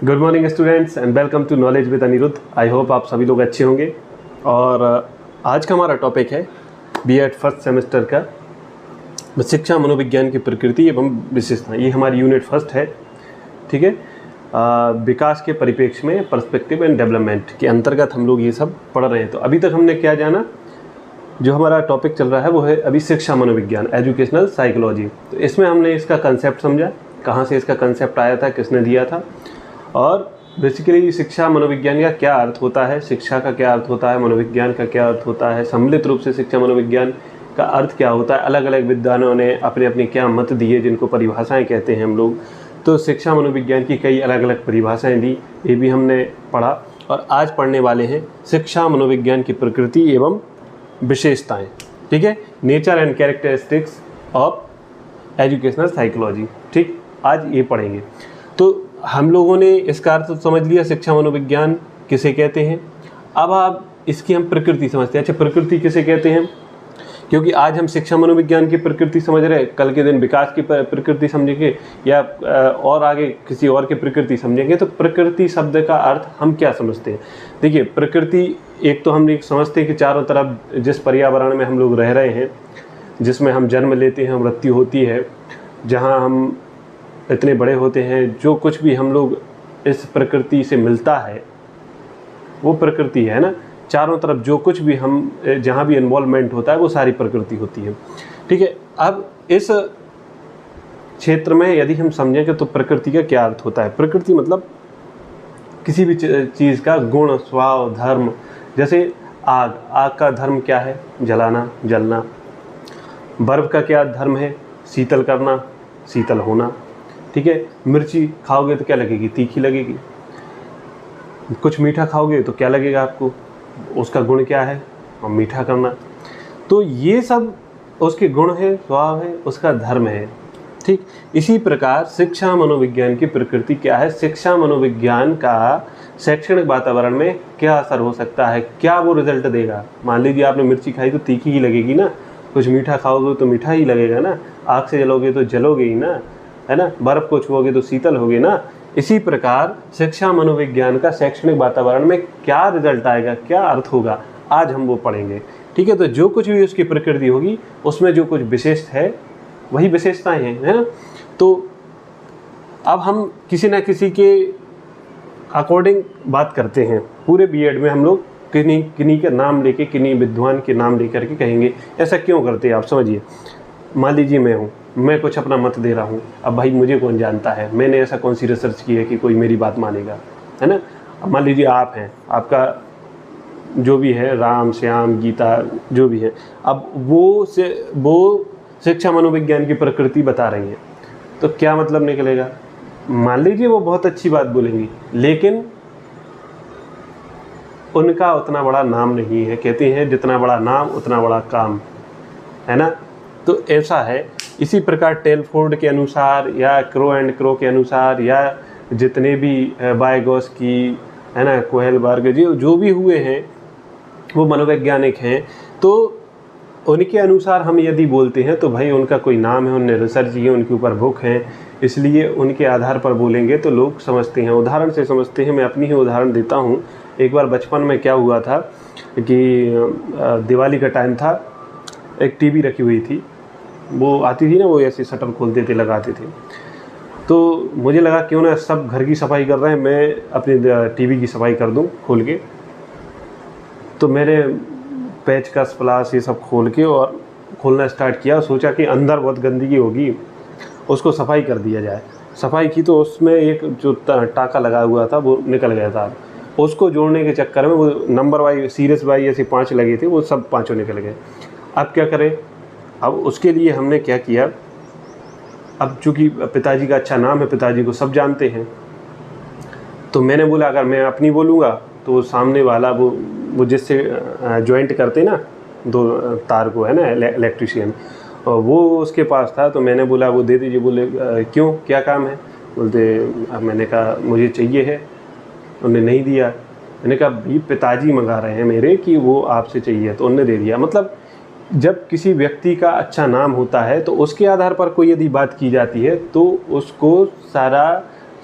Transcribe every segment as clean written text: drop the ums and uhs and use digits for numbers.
Good morning students and welcome to knowledge with Anirudh. I hope आप सभी लोग अच्छे होंगे। और आज का हमारा टॉपिक है बीएड फर्स्ट सेमेस्टर का शिक्षा मनोविज्ञान की प्रकृति एवं विशेषता। ये हमारी यूनिट फर्स्ट है, ठीक है। विकास के परिप्रेक्ष्य में पर्सपेक्टिव एंड डेवलपमेंट के अंतर्गत हम लोग ये सब पढ़ रहे हैं। तो अभी तक हमने क्या जाना, जो हमारा टॉपिक चल रहा है वो है अभी शिक्षा मनोविज्ञान, एजुकेशनल साइकोलॉजी। तो इसमें हमने इसका कंसेप्ट समझा, कहाँ से इसका कंसेप्ट आया था, किसने दिया था, और बेसिकली शिक्षा मनोविज्ञान का क्या अर्थ होता है, शिक्षा का क्या अर्थ होता है, मनोविज्ञान का क्या अर्थ होता है, सम्मिलित रूप से शिक्षा मनोविज्ञान का अर्थ क्या होता है। अलग अलग विद्वानों ने अपने अपने क्या मत दिए, जिनको परिभाषाएं कहते हैं हम लोग। तो शिक्षा मनोविज्ञान की कई अलग अलग परिभाषाएं दी, ये भी हमने पढ़ा। और आज पढ़ने वाले हैं शिक्षा मनोविज्ञान की प्रकृति एवं विशेषताएं, ठीक है। Nature and characteristics of educational psychology, ठीक, आज ये पढ़ेंगे। तो हम लोगों ने इसका अर्थ समझ लिया, शिक्षा मनोविज्ञान किसे कहते हैं। अब आप इसकी हम प्रकृति समझते हैं। अच्छा, प्रकृति किसे कहते हैं, क्योंकि आज हम शिक्षा मनोविज्ञान की प्रकृति समझ रहे हैं, कल के दिन विकास की प्रकृति समझेंगे या और आगे किसी और की प्रकृति समझेंगे। तो प्रकृति शब्द का अर्थ हम क्या समझते हैं। देखिए, प्रकृति एक तो हम ये समझते हैं कि चारों तरफ जिस पर्यावरण में हम लोग रह रहे हैं, जिसमें हम जन्म लेते हैं, मृत्यु होती है, जहाँ हम इतने बड़े होते हैं, जो कुछ भी हम लोग इस प्रकृति से मिलता है वो प्रकृति है ना। चारों तरफ जो कुछ भी हम जहाँ भी इन्वॉल्वमेंट होता है वो सारी प्रकृति होती है, ठीक है। अब इस क्षेत्र में यदि हम समझेंगे तो प्रकृति का क्या अर्थ होता है। प्रकृति मतलब किसी भी चीज़ का गुण, स्वभाव, धर्म। जैसे आग, आग का धर्म क्या है, जलाना, जलना। बर्फ़ का क्या धर्म है, शीतल करना, शीतल होना, ठीक है। मिर्ची खाओगे तो क्या लगेगी, तीखी लगेगी। कुछ मीठा खाओगे तो क्या लगेगा आपको, उसका गुण क्या है, और मीठा करना। तो ये सब उसके गुण है, स्वभाव है, उसका धर्म है, ठीक। इसी प्रकार शिक्षा मनोविज्ञान की प्रकृति क्या है, शिक्षा मनोविज्ञान का शैक्षणिक वातावरण में क्या असर हो सकता है, क्या वो रिजल्ट देगा। मान लीजिए आपने मिर्ची खाई तो तीखी ही लगेगी ना, कुछ मीठा खाओगे तो मीठा ही लगेगा ना, आग से जलोगे तो जलोगे ही ना, है ना, बर्फ़ को छुओगे तो शीतल होगे ना। इसी प्रकार शिक्षा मनोविज्ञान का शैक्षणिक वातावरण में क्या रिजल्ट आएगा, क्या अर्थ होगा, आज हम वो पढ़ेंगे, ठीक है। तो जो कुछ भी उसकी प्रकृति होगी उसमें जो कुछ विशेष है वही विशेषताएं हैं, है ना। तो अब हम किसी न किसी के अकॉर्डिंग बात करते हैं। पूरे बीएड में हम लोग किन्हीं का नाम लेके, किन्हीं विद्वान के नाम लेकर के कहेंगे। ऐसा क्यों करते हैं आप समझिए। मान लीजिए मैं कुछ अपना मत दे रहा हूँ। अब भाई मुझे कौन जानता है, मैंने ऐसा कौन सी रिसर्च की है कि कोई मेरी बात मानेगा, है ना। अब मान लीजिए आप हैं, आपका जो भी है, राम, श्याम, गीता, जो भी है, अब वो शिक्षा मनोविज्ञान की प्रकृति बता रही हैं, तो क्या मतलब निकलेगा। मान लीजिए वो बहुत अच्छी बात बोलेंगी, लेकिन उनका उतना बड़ा नाम नहीं है। कहते हैं जितना बड़ा नाम उतना बड़ा काम, है ना। तो ऐसा है। इसी प्रकार टेलफोर्ड के अनुसार या क्रो एंड क्रो के अनुसार या जितने भी बायगॉस की, है ना, कोहेलबर्ग, जो भी हुए हैं वो मनोवैज्ञानिक हैं, तो उनके अनुसार हम यदि बोलते हैं तो भाई उनका कोई नाम है, उनने रिसर्च की है, उनके ऊपर बुक हैं, इसलिए उनके आधार पर बोलेंगे तो लोग समझते हैं, उदाहरण से समझते हैं। मैं अपनी ही उदाहरण देता हूँ। एक बार बचपन में क्या हुआ था कि दिवाली का टाइम था, एक टीवी रखी हुई थी, वो आती थी ना, वो ऐसे शटर खोलते थे, लगाते थे। तो मुझे लगा क्यों ना सब घर की सफाई कर रहे हैं, मैं अपनी टीवी की सफाई कर दूं खोल के। तो मैंने पेचकस, प्लास ये सब खोल के और खोलना स्टार्ट किया। सोचा कि अंदर बहुत गंदगी होगी, उसको सफाई कर दिया जाए। सफाई की तो उसमें एक जो टाका लगा हुआ था वो निकल गया था। उसको जोड़ने के चक्कर में वो नंबर वाइज, सीरियस वाइज ऐसे 5 लगे थे, वो सब 5 निकल गए। अब क्या करें। अब उसके लिए हमने क्या किया, अब चूँकि पिताजी का अच्छा नाम है, पिताजी को सब जानते हैं, तो मैंने बोला अगर मैं अपनी बोलूँगा तो वो सामने वाला वो जिससे जॉइंट करते ना 2 तार को, है ना, इलेक्ट्रिशियन, और वो उसके पास था। तो मैंने बोला वो दे दीजिए। बोले क्यों, क्या काम है। बोलते अब मैंने कहा मुझे चाहिए है। उन्होंने नहीं दिया। मैंने कहा भाई पिताजी मंगा रहे हैं मेरे कि वो आपसे चाहिए, तो उन्होंने दे दिया। मतलब जब किसी व्यक्ति का अच्छा नाम होता है तो उसके आधार पर कोई यदि बात की जाती है तो उसको सारा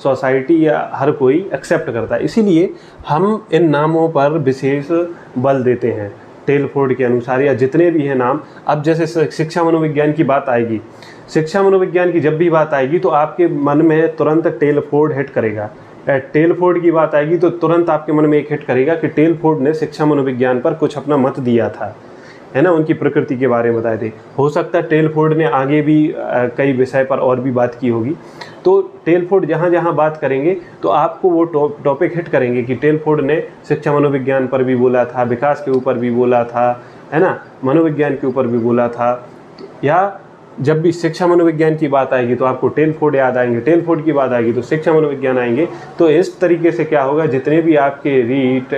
सोसाइटी या हर कोई एक्सेप्ट करता है। इसीलिए हम इन नामों पर विशेष बल देते हैं टेलफोर्ड के अनुसार, या जितने भी हैं नाम। अब जैसे शिक्षा मनोविज्ञान की बात आएगी, शिक्षा मनोविज्ञान की जब भी बात आएगी तो आपके मन में तुरंत टेलफोर्ड हिट करेगा। टेलफोर्ड की बात आएगी तो तुरंत आपके मन में एक हिट करेगा कि टेलफोर्ड ने शिक्षा मनोविज्ञान पर कुछ अपना मत दिया था, है ना, उनकी प्रकृति के बारे में बताए थे। हो सकता है टेलफोर्ड ने आगे भी कई विषय पर और भी बात की होगी। तो टेलफोर्ड जहाँ जहाँ बात करेंगे तो आपको वो टॉपिक हिट करेंगे कि टेलफोर्ड ने शिक्षा मनोविज्ञान पर भी बोला था, विकास के ऊपर भी बोला था, है ना, मनोविज्ञान के ऊपर भी बोला था। या जब भी शिक्षा मनोविज्ञान की बात आएगी तो आपको टेलफोर्ड याद आएंगे, टेलफोर्ड की बात आएगी तो शिक्षा मनोविज्ञान आएंगे। तो इस तरीके से क्या होगा, जितने भी आपके रीट,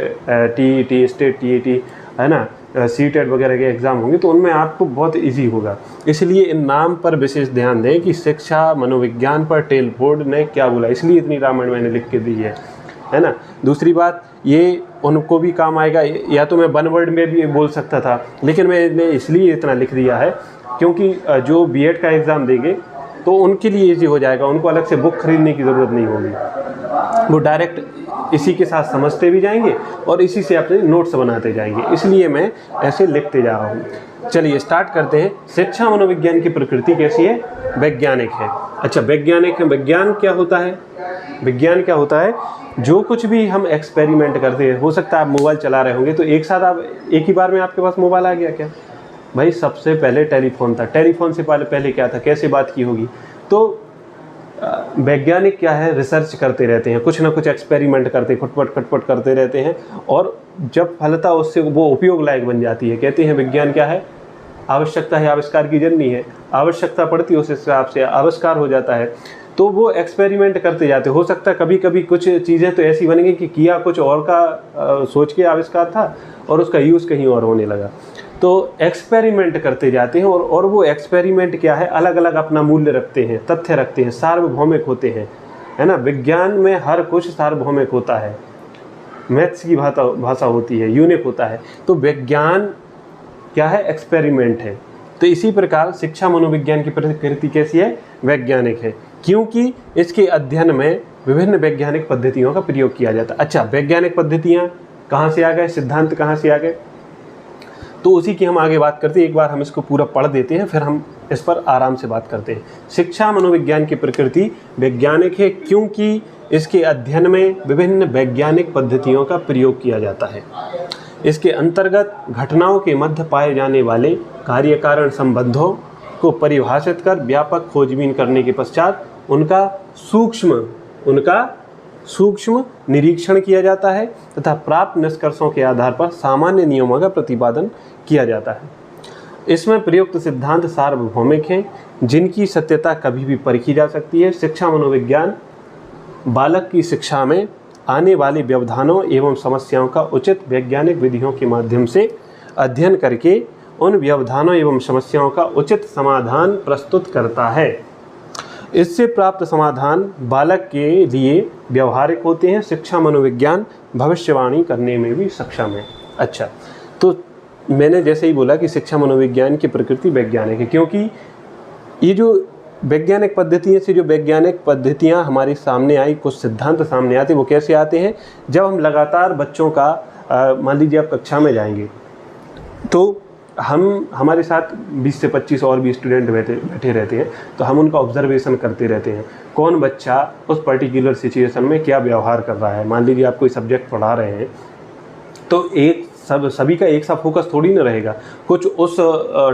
टीईटी, स्टेट टीईटी, है ना, सीटेट वगैरह के एग्ज़ाम होंगे तो उनमें आपको बहुत इजी होगा। इसलिए इन नाम पर विशेष ध्यान दें कि शिक्षा मनोविज्ञान पर टेलफोर्ड ने क्या बोला, इसलिए इतनी रामायण मैंने लिख के दी है ना। दूसरी बात, ये उनको भी काम आएगा, या तो मैं वन वर्ड में भी बोल सकता था, लेकिन मैंने इसलिए इतना लिख दिया है क्योंकि जो बीएड का एग्ज़ाम देंगे तो उनके लिए इजी हो जाएगा, उनको अलग से बुक खरीदने की ज़रूरत नहीं होगी, वो डायरेक्ट इसी के साथ समझते भी जाएंगे और इसी से अपने नोट्स बनाते जाएंगे। इसलिए मैं ऐसे लिखते जा रहा हूँ। चलिए स्टार्ट करते हैं। शिक्षा मनोविज्ञान की प्रकृति कैसी है? वैज्ञानिक है। अच्छा, वैज्ञानिक है। विज्ञान क्या होता है? विज्ञान क्या होता है? जो कुछ भी हम एक्सपेरिमेंट करते हैं, हो सकता है आप मोबाइल चला रहे होंगे तो एक साथ आप एक ही बार में आपके पास मोबाइल आ गया क्या? भाई सबसे पहले टेलीफोन था, टेलीफोन से पहले क्या था, कैसे बात की होगी? तो वैज्ञानिक क्या है, रिसर्च करते रहते हैं, कुछ ना कुछ एक्सपेरिमेंट करते, खटपट करते रहते हैं, और जब फलता उससे वो उपयोग लायक बन जाती है। कहते हैं विज्ञान क्या है? आवश्यकता है आविष्कार की जननी है। आवश्यकता पड़ती है उस हिसाब से आविष्कार हो जाता है। तो वो एक्सपेरिमेंट करते जाते। हो सकता है कभी कभी कुछ चीज़ें तो ऐसी बनेंगी कि किया कुछ और का सोच के आविष्कार था और उसका यूज़ कहीं और होने लगा। तो एक्सपेरिमेंट करते जाते हैं, और वो एक्सपेरिमेंट क्या है, अलग अलग अपना मूल्य रखते हैं, तथ्य रखते हैं, सार्वभौमिक होते हैं, है ना। विज्ञान में हर कुछ सार्वभौमिक होता है, मैथ्स की भाषा होती है, यूनिक होता है। तो विज्ञान क्या है? एक्सपेरिमेंट है। तो इसी प्रकार शिक्षा मनोविज्ञान की प्रकृति कैसी है? वैज्ञानिक है, क्योंकि इसके अध्ययन में विभिन्न वैज्ञानिक पद्धतियों का प्रयोग किया जाता है। अच्छा, वैज्ञानिक पद्धतियाँ कहाँ से आ गए, सिद्धांत कहाँ से आ गए, तो उसी की हम आगे बात करते हैं। एक बार हम इसको पूरा पढ़ देते हैं, फिर हम इस पर आराम से बात करते हैं। शिक्षा मनोविज्ञान की प्रकृति वैज्ञानिक है, क्योंकि इसके अध्ययन में विभिन्न वैज्ञानिक पद्धतियों का प्रयोग किया जाता है। इसके अंतर्गत घटनाओं के मध्य पाए जाने वाले कार्य कारण संबंधों को परिभाषित कर व्यापक खोजबीन करने के पश्चात उनका सूक्ष्म निरीक्षण किया जाता है तथा प्राप्त निष्कर्षों के आधार पर सामान्य नियमों का प्रतिपादन किया जाता है। इसमें प्रयुक्त सिद्धांत सार्वभौमिक हैं, जिनकी सत्यता कभी भी परखी जा सकती है। शिक्षा मनोविज्ञान बालक की शिक्षा में आने वाले व्यवधानों एवं समस्याओं का उचित वैज्ञानिक विधियों के माध्यम से अध्ययन करके उन व्यवधानों एवं समस्याओं का उचित समाधान प्रस्तुत करता है। इससे प्राप्त समाधान बालक के लिए व्यवहारिक होते हैं। शिक्षा मनोविज्ञान भविष्यवाणी करने में भी सक्षम है। अच्छा, तो मैंने जैसे ही बोला कि शिक्षा मनोविज्ञान की प्रकृति वैज्ञानिक है, क्योंकि ये जो वैज्ञानिक पद्धतियों से जो वैज्ञानिक पद्धतियाँ हमारे सामने आई, कुछ सिद्धांत सामने आते, वो कैसे आते हैं? जब हम लगातार बच्चों का मान लीजिए आप कक्षा में जाएंगे तो हमारे साथ 20 से 25 और भी स्टूडेंट बैठे रहते हैं, तो हम उनका ऑब्जर्वेशन करते रहते हैं, कौन बच्चा उस पर्टिकुलर सिचुएशन में क्या व्यवहार कर रहा है। मान लीजिए आप कोई सब्जेक्ट पढ़ा रहे हैं तो सभी का एक सा फोकस थोड़ी ना रहेगा। कुछ उस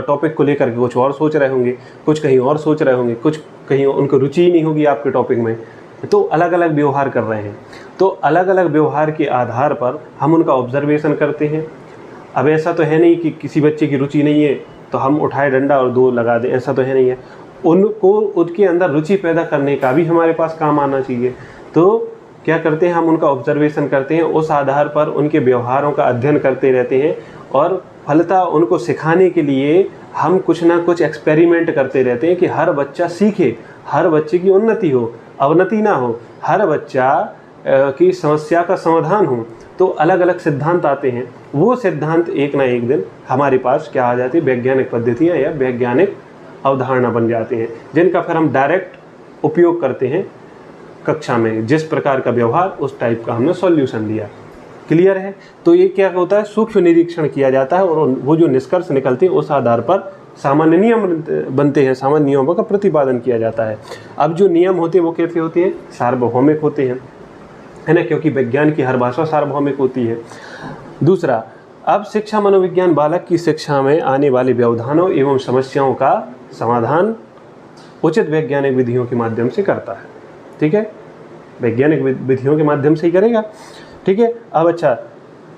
टॉपिक को लेकर के कुछ और सोच रहे होंगे, कुछ कहीं और सोच रहे होंगे, कुछ कहीं उनको रुचि ही नहीं होगी आपके टॉपिक में, तो अलग अलग व्यवहार कर रहे हैं। तो अलग अलग व्यवहार के आधार पर हम उनका ऑब्जर्वेशन करते हैं। अब ऐसा तो है नहीं कि किसी बच्चे की रुचि नहीं है तो हम उठाए डंडा और 2 लगा दें, ऐसा तो है नहीं है। उनको उनके अंदर रुचि पैदा करने का भी हमारे पास काम आना चाहिए। तो क्या करते हैं, हम उनका ऑब्जर्वेशन करते हैं, उस आधार पर उनके व्यवहारों का अध्ययन करते रहते हैं, और फलतः उनको सिखाने के लिए हम कुछ ना कुछ एक्सपेरिमेंट करते रहते हैं कि हर बच्चा सीखे, हर बच्चे की उन्नति हो, अवनति ना हो, हर बच्चा की समस्या का समाधान हो। तो अलग अलग सिद्धांत आते हैं, वो सिद्धांत एक ना एक दिन हमारे पास क्या आ जाती है, वैज्ञानिक पद्धतियाँ या वैज्ञानिक अवधारणा बन जाते हैं, जिनका फिर हम डायरेक्ट उपयोग करते हैं कक्षा में जिस प्रकार का व्यवहार, उस टाइप का हमने सॉल्यूशन दिया। क्लियर है? तो ये क्या होता है, सूक्ष्म निरीक्षण किया जाता है और वो जो निष्कर्ष निकलते हैं उस आधार पर सामान्य नियम बनते हैं, सामान्य नियमों का प्रतिपादन किया जाता है। अब जो नियम होते हैं वो कैसे होते हैं, सार्वभौमिक होते हैं, है ना, क्योंकि विज्ञान की हर भाषा सार्वभौमिक होती है। दूसरा, अब शिक्षा मनोविज्ञान बालक की शिक्षा में आने वाले व्यवधानों एवं समस्याओं का समाधान उचित वैज्ञानिक विधियों के माध्यम से करता है। ठीक है, वैज्ञानिक विधियों के माध्यम से ही करेगा। ठीक है, अब अच्छा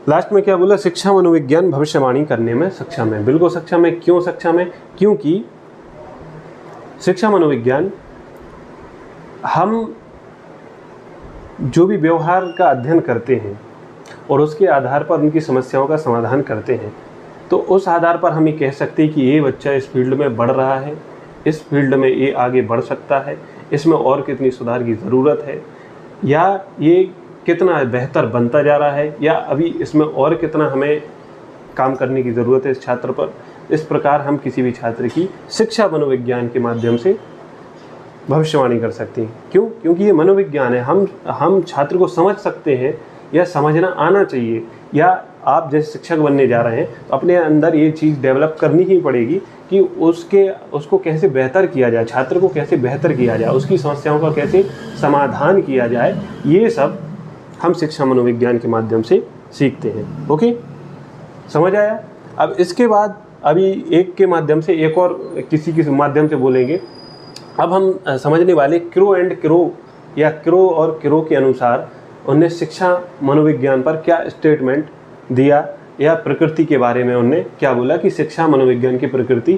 लास्ट में क्या बोला, शिक्षा मनोविज्ञान भविष्यवाणी करने में सक्षम है। बिल्कुल सक्षम है। क्यों सक्षम है? क्योंकि शिक्षा मनोविज्ञान हम जो भी व्यवहार का अध्ययन करते हैं और उसके आधार पर उनकी समस्याओं का समाधान करते हैं, तो उस आधार पर हम ये कह सकते हैं कि ये बच्चा इस फील्ड में बढ़ रहा है, इस फील्ड में ये आगे बढ़ सकता है, इसमें और कितनी सुधार की ज़रूरत है, या ये कितना बेहतर बनता जा रहा है, या अभी इसमें और कितना हमें काम करने की ज़रूरत है इस छात्र पर। इस प्रकार हम किसी भी छात्र की शिक्षा मनोविज्ञान के माध्यम से भविष्यवाणी कर सकते हैं। क्यों? क्योंकि ये मनोविज्ञान है। हम छात्र को समझ सकते हैं या समझना आना चाहिए, या आप जैसे शिक्षक बनने जा रहे हैं तो अपने अंदर ये चीज़ डेवलप करनी ही पड़ेगी कि उसको कैसे बेहतर किया जाए, छात्र को कैसे बेहतर किया जाए, उसकी समस्याओं का कैसे समाधान किया जाए। ये सब हम शिक्षा मनोविज्ञान के माध्यम से सीखते हैं। ओके, समझ आया? अब इसके बाद अभी एक के माध्यम से एक और किसी के माध्यम से बोलेंगे। अब हम समझने वाले क्रो एंड क्रो, या क्रो और क्रो के अनुसार उनने शिक्षा मनोविज्ञान पर क्या स्टेटमेंट दिया, या प्रकृति के बारे में उनने क्या बोला कि शिक्षा मनोविज्ञान की प्रकृति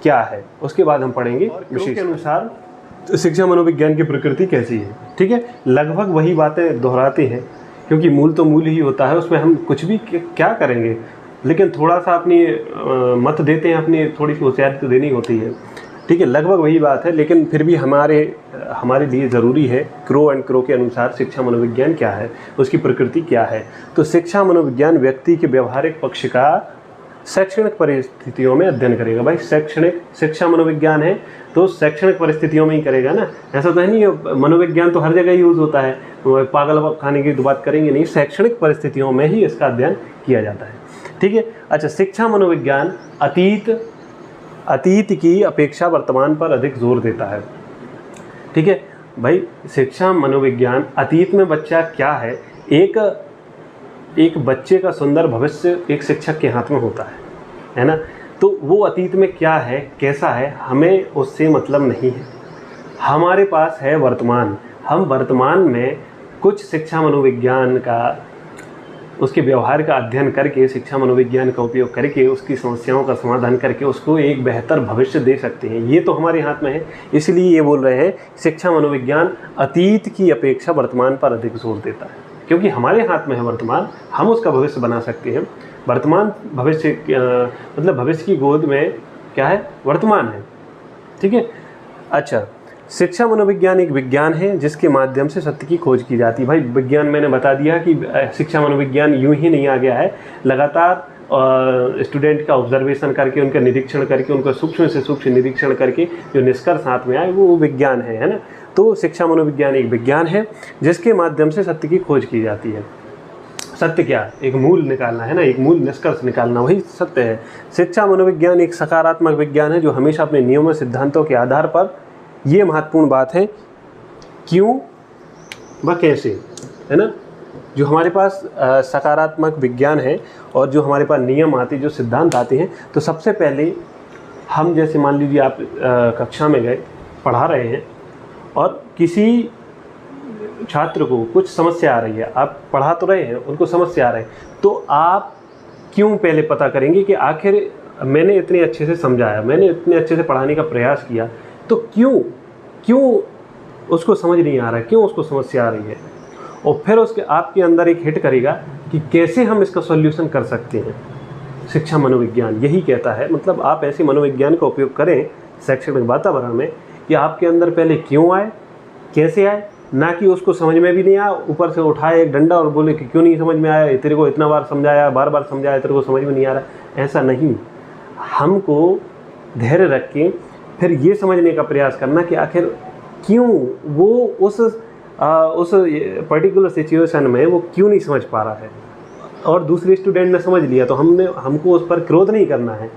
क्या है। उसके बाद हम पढ़ेंगे विषय के अनुसार शिक्षा मनोविज्ञान की प्रकृति कैसी है। ठीक है, लगभग वही बातें दोहराते हैं क्योंकि मूल तो मूल ही होता है, उसमें हम कुछ भी क्या करेंगे, लेकिन थोड़ा सा अपनी मत देते हैं, अपनी थोड़ी सी होशियारी तो देनी होती है। ठीक है, लगभग वही बात है, लेकिन फिर भी हमारे लिए ज़रूरी है क्रो एंड क्रो के अनुसार शिक्षा मनोविज्ञान क्या है, उसकी प्रकृति क्या है। तो शिक्षा मनोविज्ञान व्यक्ति के व्यवहारिक पक्ष का शैक्षणिक परिस्थितियों में अध्ययन करेगा। भाई शिक्षा मनोविज्ञान है तो शैक्षणिक परिस्थितियों में ही करेगा ना, ऐसा तो है नहीं मनोविज्ञान तो हर जगह यूज़ होता है, पागल खाने की तो बात करेंगे नहीं, शैक्षणिक परिस्थितियों में ही इसका अध्ययन किया जाता है। ठीक है, अच्छा, शिक्षा मनोविज्ञान अतीत की अपेक्षा वर्तमान पर अधिक जोर देता है। ठीक है भाई, शिक्षा मनोविज्ञान अतीत में बच्चा क्या है, एक बच्चे का सुंदर भविष्य एक शिक्षक के हाथ में होता है ना। तो वो अतीत में क्या है, कैसा है, हमें उससे मतलब नहीं है। हमारे पास है वर्तमान। हम वर्तमान में कुछ शिक्षा मनोविज्ञान का, उसके व्यवहार का अध्ययन करके, शिक्षा मनोविज्ञान का उपयोग करके, उसकी समस्याओं का समाधान करके उसको एक बेहतर भविष्य दे सकते हैं। ये तो हमारे हाथ में है। इसलिए ये बोल रहे हैं शिक्षा मनोविज्ञान अतीत की अपेक्षा वर्तमान पर अधिक जोर देता है, क्योंकि हमारे हाथ में है वर्तमान, हम उसका भविष्य बना सकते हैं। वर्तमान भविष्य मतलब भविष्य की गोद में क्या है, वर्तमान है। ठीक है, अच्छा, शिक्षा मनोविज्ञान एक विज्ञान है जिसके माध्यम से सत्य की खोज की जाती है। भाई विज्ञान मैंने बता दिया कि शिक्षा मनोविज्ञान यूं ही नहीं आ गया है, लगातार स्टूडेंट का ऑब्जर्वेशन करके, उनका निरीक्षण करके, उनका सूक्ष्म से सूक्ष्म निरीक्षण करके जो निष्कर्ष हाथ में आए वो विज्ञान है ना। तो शिक्षा मनोविज्ञान एक विज्ञान है जिसके माध्यम से सत्य की खोज की जाती है। सत्य क्या, एक मूल निकालना है ना, एक मूल निष्कर्ष निकालना, वही सत्य है। शिक्षा मनोविज्ञान एक सकारात्मक विज्ञान है जो हमेशा अपने नियमों सिद्धांतों के आधार पर, ये महत्वपूर्ण बात है, क्यों व कैसे, है ना। जो हमारे पास सकारात्मक विज्ञान है और जो हमारे पास नियम आते हैं, जो सिद्धांत आते हैं, तो सबसे पहले हम जैसे मान लीजिए आप कक्षा में गए, पढ़ा रहे हैं और किसी छात्र को कुछ समस्या आ रही है, आप पढ़ा तो रहे हैं, उनको समस्या आ रही है, तो आप क्यों पहले पता करेंगे कि आखिर मैंने इतने अच्छे से समझाया, मैंने इतने अच्छे से पढ़ाने का प्रयास किया, तो क्यों उसको समझ नहीं आ रहा है, क्यों उसको समस्या आ रही है, और फिर उसके आपके अंदर एक हिट करेगा कि कैसे हम इसका सॉल्यूशन कर सकते हैं। शिक्षा मनोविज्ञान यही कहता है, मतलब आप ऐसे मनोविज्ञान का उपयोग करें शैक्षणिक वातावरण में कि आपके अंदर पहले क्यों आए, कैसे आए, ना कि उसको समझ में भी नहीं आया, ऊपर से उठाए एक डंडा और बोले कि क्यों नहीं समझ में आया, तेरे को इतना बार समझाया, बार बार समझाया, तेरे को समझ में नहीं आ रहा। ऐसा नहीं, हमको धैर्य रख के फिर ये समझने का प्रयास करना कि आखिर क्यों वो उस उस पर्टिकुलर सिचुएशन में वो क्यों नहीं समझ पा रहा है, और दूसरे स्टूडेंट ने समझ लिया तो हमको उस पर क्रोध नहीं करना है,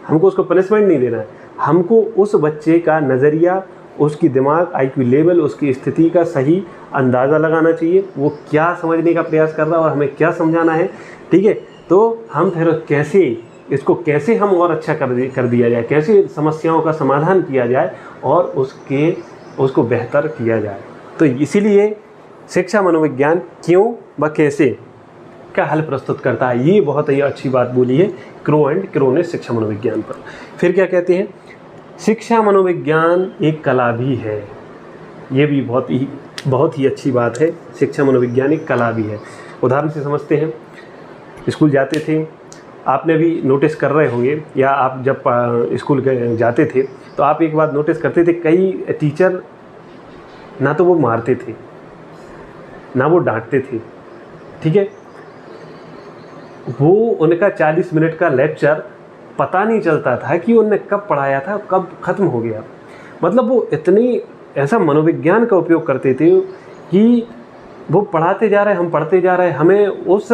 हमको उसको पनिशमेंट नहीं देना है, हमको उस बच्चे का नज़रिया, उसकी दिमाग IQ लेवल, उसकी स्थिति का सही अंदाज़ा लगाना चाहिए, वो क्या समझने का प्रयास कर रहा है और हमें क्या समझाना है। ठीक है, तो हम फिर कैसे हम और अच्छा कर दिया जाए, कैसे समस्याओं का समाधान किया जाए और उसको बेहतर किया जाए। तो इसीलिए शिक्षा मनोविज्ञान क्यों व कैसे का हल प्रस्तुत करता है। ये बहुत ही अच्छी बात बोली है क्रो ने शिक्षा मनोविज्ञान पर। फिर क्या कहते हैं, शिक्षा मनोविज्ञान एक कला भी है। ये भी बहुत ही अच्छी बात है, शिक्षा मनोविज्ञान एक कला भी है। उदाहरण से समझते हैं, स्कूल जाते थे, आपने भी नोटिस कर रहे होंगे, या आप जब स्कूल जाते थे तो आप एक बात नोटिस करते थे, कई टीचर ना तो वो मारते थे ना वो डांटते थे। ठीक है, वो उनका 40 मिनट का लेक्चर पता नहीं चलता था कि उनने कब पढ़ाया था, कब ख़त्म हो गया। मतलब वो इतनी ऐसा मनोविज्ञान का उपयोग करते थे कि वो पढ़ाते जा रहे, हम पढ़ते जा रहे, हमें उस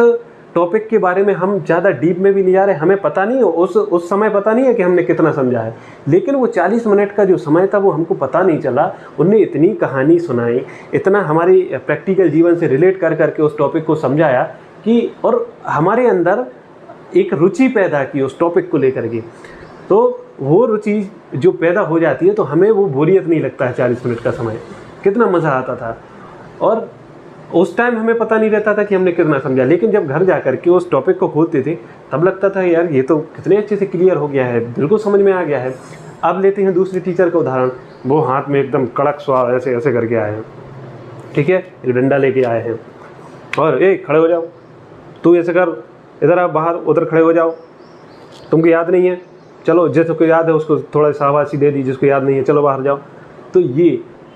टॉपिक के बारे में हम ज़्यादा डीप में भी नहीं जा रहे, हमें पता नहीं, उस समय पता नहीं है कि हमने कितना समझा है, लेकिन वो 40 मिनट का जो समय था वो हमको पता नहीं चला। उनने इतनी कहानी सुनाई, इतना हमारी प्रैक्टिकल जीवन से रिलेट कर करके उस टॉपिक को समझाया कि, और हमारे अंदर एक रुचि पैदा की उस टॉपिक को लेकर के। तो वो रुचि जो पैदा हो जाती है तो हमें वो बोरियत नहीं लगता है। 40 मिनट का समय कितना मज़ा आता था, और उस टाइम हमें पता नहीं रहता था कि हमने कितना समझा, लेकिन जब घर जा कर के उस टॉपिक को खोलते थे तब लगता था यार ये तो कितने अच्छे से क्लियर हो गया है, बिल्कुल समझ में आ गया है। अब लेते हैं दूसरे टीचर का उदाहरण, वो हाथ में एकदम कड़क स्वाद ऐसे ऐसे करके आए हैं, ठीक है, एक डंडा लेके आए हैं और खड़े हो जाओ, तू ऐसे कर, इधर आप बाहर, उधर खड़े हो जाओ, तुमको याद नहीं है, चलो जिसको याद है उसको थोड़ा शाबाशी दे दी, जिसको याद नहीं है चलो बाहर जाओ।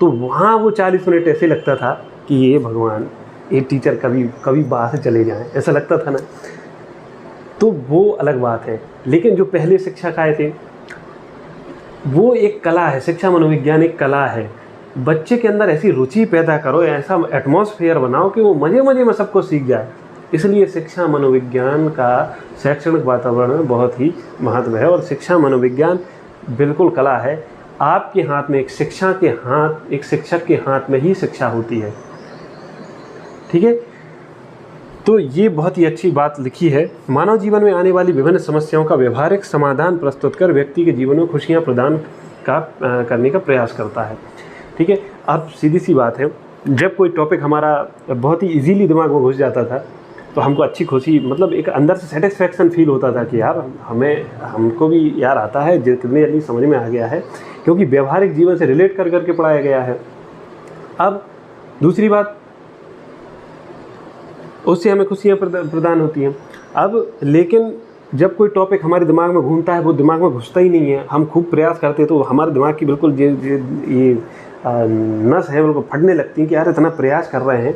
तो वहाँ वो 40 मिनट ऐसे लगता था कि ये भगवान, ये टीचर कभी बाहर से चले जाएं, ऐसा लगता था ना। तो वो अलग बात है, लेकिन जो पहले शिक्षक आए थे वो एक कला है, शिक्षा मनोविज्ञान एक कला है। बच्चे के अंदर ऐसी रुचि पैदा करो, ऐसा एटमॉस्फेयर बनाओ कि वो मज़े मज़े में सबको सीख जाए। इसलिए शिक्षा मनोविज्ञान का शैक्षणिक वातावरण में बहुत ही महत्व है, और शिक्षा मनोविज्ञान बिल्कुल कला है। आपके हाथ में एक शिक्षक के हाथ में ही शिक्षा होती है। ठीक है, तो ये बहुत ही अच्छी बात लिखी है। मानव जीवन में आने वाली विभिन्न समस्याओं का व्यवहारिक समाधान प्रस्तुत कर व्यक्ति के जीवन में खुशियां प्रदान करने का प्रयास करता है। ठीक है, अब सीधी सी बात है, जब कोई टॉपिक हमारा बहुत ही इजीली दिमाग में घुस जाता था तो हमको अच्छी खुशी, मतलब एक अंदर से सेटिस्फैक्शन फील होता था कि यार हमको भी यार आता है, जितनी जल्दी समझ में आ गया है, क्योंकि व्यवहारिक जीवन से रिलेट कर करके पढ़ाया गया है। अब दूसरी बात, उससे हमें खुशियाँ प्रदान होती हैं। अब लेकिन जब कोई टॉपिक हमारे दिमाग में घूमता है, वो दिमाग में घुसता ही नहीं है, हम खूब प्रयास करते तो हमारे दिमाग की बिल्कुल ये नस है बिल्कुल फटने लगती है कि यार इतना प्रयास कर रहे हैं,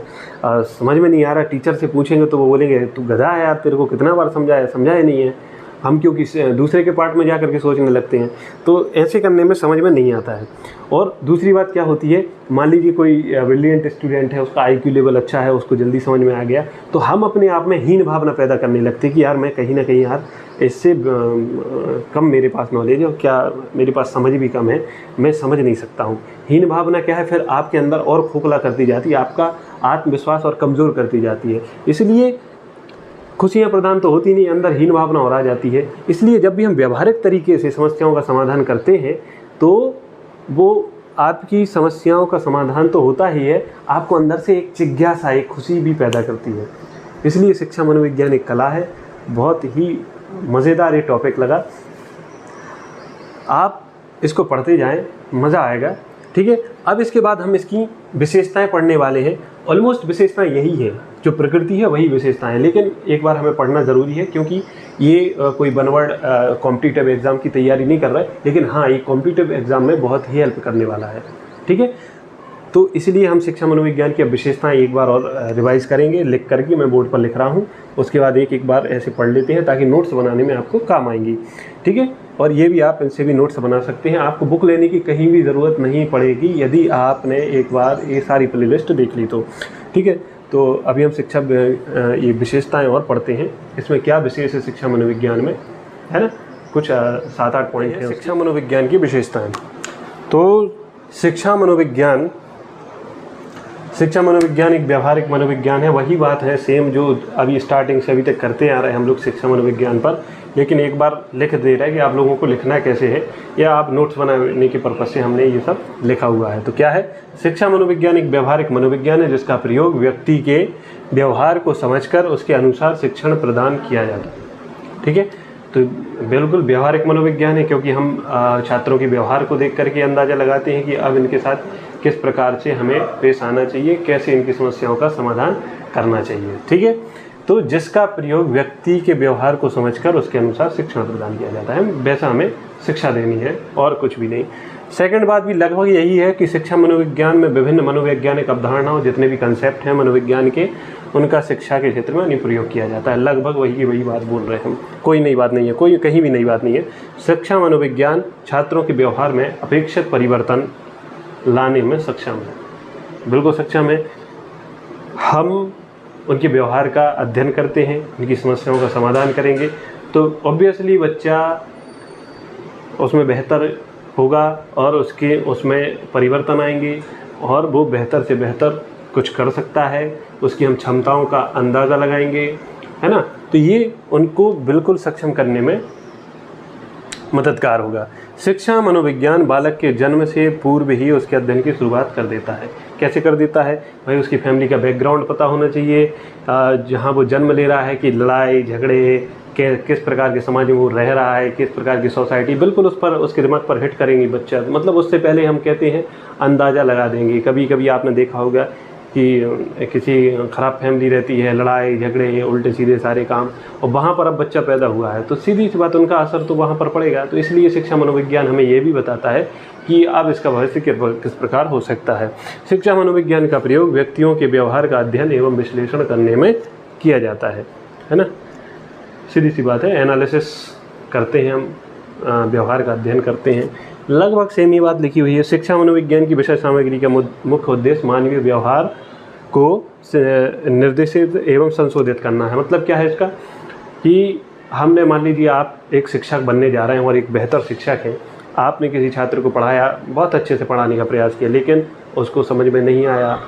समझ में नहीं आ रहा। टीचर से पूछेंगे तो वो बोलेंगे तू गधा है यार, तेरे को कितना बार समझाया नहीं है। हम क्योंकि दूसरे के पार्ट में जा कर के सोचने लगते हैं, तो ऐसे करने में समझ में नहीं आता है। और दूसरी बात क्या होती है, मान लीजिए कोई ब्रिलियंट स्टूडेंट है, उसका IQ लेवल अच्छा है, उसको जल्दी समझ में आ गया, तो हम अपने आप में हीन भावना पैदा करने लगते हैं कि यार मैं कहीं ना कहीं यार इससे कम मेरे पास नॉलेज है, और क्या मेरे पास समझ भी कम है, मैं समझ नहीं सकता हूँ। हीन भावना क्या है, फिर आपके अंदर और खोखला करती जाती है, आपका आत्मविश्वास और कमज़ोर करती जाती है। इसलिए खुशियाँ प्रदान तो होती नहीं, अंदर हीन भावना और आ जाती है। इसलिए जब भी हम व्यवहारिक तरीके से समस्याओं का समाधान करते हैं तो वो आपकी समस्याओं का समाधान तो होता ही है, आपको अंदर से एक जिज्ञासा, एक खुशी भी पैदा करती है। इसलिए शिक्षा मनोविज्ञान एक कला है। बहुत ही मज़ेदार ये टॉपिक लगा, आप इसको पढ़ते जाएं, मज़ा आएगा। ठीक है, अब इसके बाद हम इसकी विशेषताएं पढ़ने वाले हैं। ऑलमोस्ट विशेषताएं यही है, जो प्रकृति है वही विशेषताएं, लेकिन एक बार हमें पढ़ना ज़रूरी है, क्योंकि ये कोई बनवर्ड कॉम्पिटिटिव एग्ज़ाम की तैयारी नहीं कर रहा है, लेकिन हाँ ये कॉम्पिटिटिव एग्ज़ाम में बहुत ही हेल्प करने वाला है। ठीक है, तो इसलिए हम शिक्षा मनोविज्ञान की विशेषताएं एक बार और रिवाइज करेंगे, लिख करके मैं बोर्ड पर लिख रहा हूँ। उसके बाद एक बार ऐसे पढ़ लेते हैं ताकि नोट्स बनाने में आपको काम आएंगी, ठीक है। और ये भी आप इनसे भी नोट्स बना सकते हैं। आपको बुक लेने की कहीं भी ज़रूरत नहीं पड़ेगी यदि आपने एक बार ये सारी प्लेलिस्ट देख ली तो, ठीक है। तो अभी हम शिक्षा ये विशेषताएं और पढ़ते हैं। इसमें क्या विशेष है शिक्षा मनोविज्ञान में, है ना। कुछ 7-8 पॉइंट हैं शिक्षा मनोविज्ञान की विशेषताएं। तो शिक्षा मनोविज्ञान एक व्यवहारिक मनोविज्ञान है। वही बात है सेम जो अभी स्टार्टिंग से अभी तक करते आ रहे हैं हम लोग शिक्षा मनोविज्ञान पर, लेकिन एक बार लिख दे रहा है कि आप लोगों को लिखना कैसे है, या आप नोट्स बनाने के पर्पज़ से हमने ये सब लिखा हुआ है। तो क्या है, शिक्षा मनोविज्ञान एक व्यवहारिक मनोविज्ञान है जिसका प्रयोग व्यक्ति के व्यवहार को समझकर उसके अनुसार शिक्षण प्रदान किया जाता है, ठीक है। तो बिल्कुल व्यवहारिक मनोविज्ञान है, क्योंकि हम छात्रों के व्यवहार को देख करके अंदाज़ा लगाते हैं कि अब इनके साथ किस प्रकार से हमें पेश आना चाहिए, कैसे इनकी समस्याओं का समाधान करना चाहिए, ठीक है। तो जिसका प्रयोग व्यक्ति के व्यवहार को समझकर उसके अनुसार शिक्षण प्रदान किया जाता है, वैसा हमें शिक्षा देनी है और कुछ भी नहीं। सेकंड बात भी लगभग यही है कि शिक्षा मनोविज्ञान में विभिन्न मनोवैज्ञानिक अवधारणाओं, जितने भी कंसेप्ट हैं मनोविज्ञान के, उनका शिक्षा के क्षेत्र में अनुप्रयोग किया जाता है। लगभग वही की वही बात बोल रहे हैं हम, कोई नई बात नहीं है, कोई कहीं भी नई बात नहीं है। शिक्षा मनोविज्ञान छात्रों के व्यवहार में अपेक्षित परिवर्तन लाने में सक्षम है, बिल्कुल सक्षम है। हम उनके व्यवहार का अध्ययन करते हैं, उनकी समस्याओं का समाधान करेंगे, तो ऑब्वियसली बच्चा उसमें बेहतर होगा और उसमें परिवर्तन आएंगे और वो बेहतर से बेहतर कुछ कर सकता है, उसकी हम क्षमताओं का अंदाज़ा लगाएंगे, है ना। तो ये उनको बिल्कुल सक्षम करने में मददगार होगा। शिक्षा मनोविज्ञान बालक के जन्म से पूर्व ही उसके अध्ययन की शुरुआत कर देता है। कैसे कर देता है भाई, उसकी फैमिली का बैकग्राउंड पता होना चाहिए, जहाँ वो जन्म ले रहा है कि लड़ाई झगड़े किस प्रकार के समाज में वो रह रहा है, किस प्रकार की सोसाइटी, बिल्कुल उस पर उसके दिमाग पर हिट करेंगी बच्चा। मतलब उससे पहले हम कहते हैं अंदाज़ा लगा देंगे। कभी कभी आपने देखा होगा कि किसी ख़राब फैमिली रहती है, लड़ाई झगड़े उल्टे सीधे सारे काम, और वहाँ पर अब बच्चा पैदा हुआ है तो सीधी सी बात उनका असर तो वहाँ पर पड़ेगा। तो इसलिए शिक्षा मनोविज्ञान हमें ये भी बताता है कि अब इसका भविष्य किस प्रकार हो सकता है। शिक्षा मनोविज्ञान का प्रयोग व्यक्तियों के व्यवहार का अध्ययन एवं विश्लेषण करने में किया जाता है ना। सीधी सी बात है, एनालिसिस करते हैं हम, व्यवहार का अध्ययन करते हैं। लगभग सेम ही बात लिखी हुई है। शिक्षा मनोविज्ञान की विषय सामग्री का मुख्य उद्देश्य मानवीय व्यवहार को निर्देशित एवं संशोधित करना है। मतलब क्या है इसका, कि हमने मान लीजिए आप एक शिक्षक बनने जा रहे हैं और एक बेहतर शिक्षक है, आपने किसी छात्र को पढ़ाया, बहुत अच्छे से पढ़ाने का प्रयास किया, लेकिन उसको समझ में नहीं आया,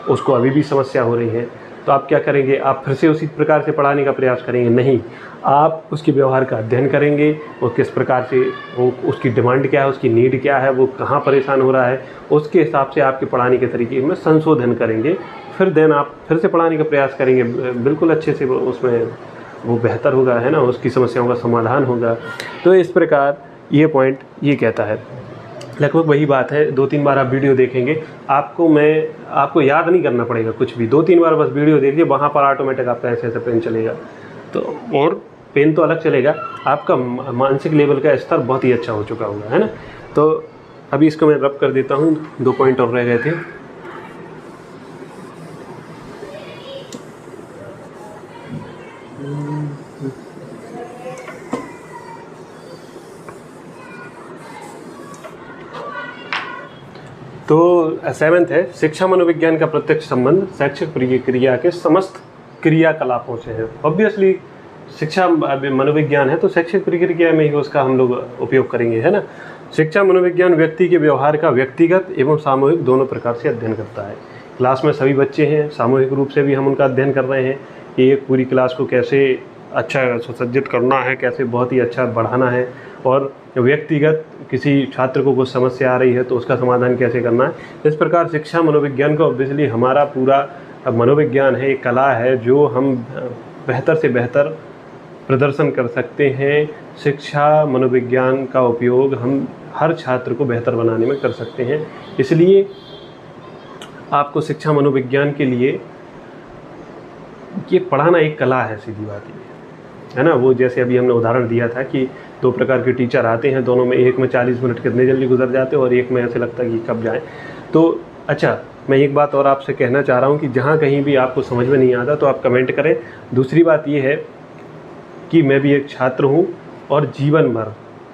उसको अभी भी समस्या हो रही है, तो आप क्या करेंगे, आप फिर से उसी प्रकार से पढ़ाने का प्रयास करेंगे? नहीं, आप उसके व्यवहार का अध्ययन करेंगे, वो किस प्रकार से, वो उसकी डिमांड क्या है, उसकी नीड क्या है, वो कहाँ परेशान हो रहा है, उसके हिसाब से आपके पढ़ाने के तरीके में संशोधन करेंगे। फिर देन आप फिर से पढ़ाने का प्रयास करेंगे, बिल्कुल अच्छे से उसमें वो बेहतर होगा, है ना, उसकी समस्याओं का समाधान होगा। तो इस प्रकार ये पॉइंट ये कहता है। लगभग वही बात है, 2-3 बार आप वीडियो देखेंगे, आपको याद नहीं करना पड़ेगा कुछ भी, 2-3 बार बस वीडियो देखिए, वहाँ पर ऑटोमेटिक आपका ऐसे पेन चलेगा। तो और पेन तो अलग चलेगा, आपका मानसिक लेवल का स्तर बहुत ही अच्छा हो चुका होगा, है ना। तो अभी इसको मैं रब कर देता हूँ, 2 पॉइंट और रह गए थे। तो 7th है, शिक्षा मनोविज्ञान का प्रत्यक्ष संबंध शैक्षिक प्रक्रिया के समस्त क्रियाकलापों से है। ऑब्वियसली शिक्षा मनोविज्ञान है तो शैक्षिक प्रक्रिया में ही उसका हम लोग उपयोग करेंगे, है ना। शिक्षा मनोविज्ञान व्यक्ति के व्यवहार का व्यक्तिगत एवं सामूहिक दोनों प्रकार से अध्ययन करता है। क्लास में सभी बच्चे हैं, सामूहिक रूप से भी हम उनका अध्ययन कर रहे हैं कि एक पूरी क्लास को कैसे अच्छा सुसज्जित करना है, कैसे बहुत ही अच्छा बढ़ाना है, और व्यक्तिगत किसी छात्र को कुछ समस्या आ रही है तो उसका समाधान कैसे करना है। इस प्रकार शिक्षा मनोविज्ञान का ऑब्वियसली हमारा पूरा मनोविज्ञान है, एक कला है जो हम बेहतर से बेहतर प्रदर्शन कर सकते हैं। शिक्षा मनोविज्ञान का उपयोग हम हर छात्र को बेहतर बनाने में कर सकते हैं। इसलिए आपको शिक्षा मनोविज्ञान के लिए ये पढ़ाना एक कला है, सीधी बात ये है ना। वो जैसे अभी हमने उदाहरण दिया था कि 2 प्रकार के टीचर आते हैं, दोनों में एक में 40 मिनट कितने जल्दी गुजर जाते हैं और एक में ऐसे लगता है कि कब जाएं। तो अच्छा, मैं एक बात और आपसे कहना चाह रहा हूँ कि जहाँ कहीं भी आपको समझ में नहीं आता तो आप कमेंट करें। दूसरी बात ये है कि मैं भी एक छात्र हूँ और जीवन भर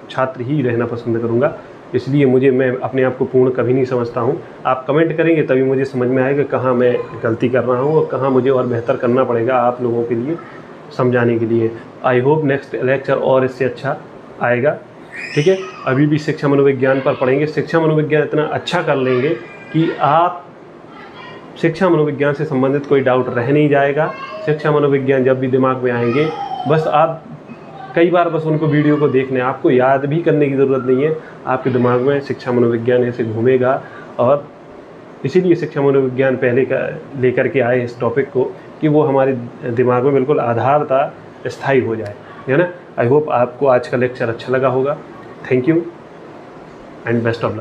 छात्र ही रहना पसंद करूँगा, इसलिए मैं अपने आप को पूर्ण कभी नहीं समझता हूँ। आप कमेंट करेंगे तभी मुझे समझ में आएगा कहाँ मैं गलती कर रहा हूँ और कहाँ मुझे और बेहतर करना पड़ेगा आप लोगों के लिए समझाने के लिए। आई होप नेक्स्ट लेक्चर और इससे अच्छा आएगा, ठीक है। अभी भी शिक्षा मनोविज्ञान पर पढ़ेंगे। शिक्षा मनोविज्ञान इतना अच्छा कर लेंगे कि आप शिक्षा मनोविज्ञान से संबंधित कोई डाउट रह नहीं जाएगा। शिक्षा मनोविज्ञान जब भी दिमाग में आएंगे, बस आप कई बार बस उनको वीडियो को देखने, आपको याद भी करने की ज़रूरत नहीं है, आपके दिमाग में शिक्षा मनोविज्ञान ऐसे घूमेगा। और इसीलिए शिक्षा मनोविज्ञान पहले का लेकर के आए इस टॉपिक को कि वो हमारे दिमाग में बिल्कुल आधारता स्थायी हो जाए, है ना। आई होप आपको आज का लेक्चर अच्छा लगा होगा। Thank you and best of luck.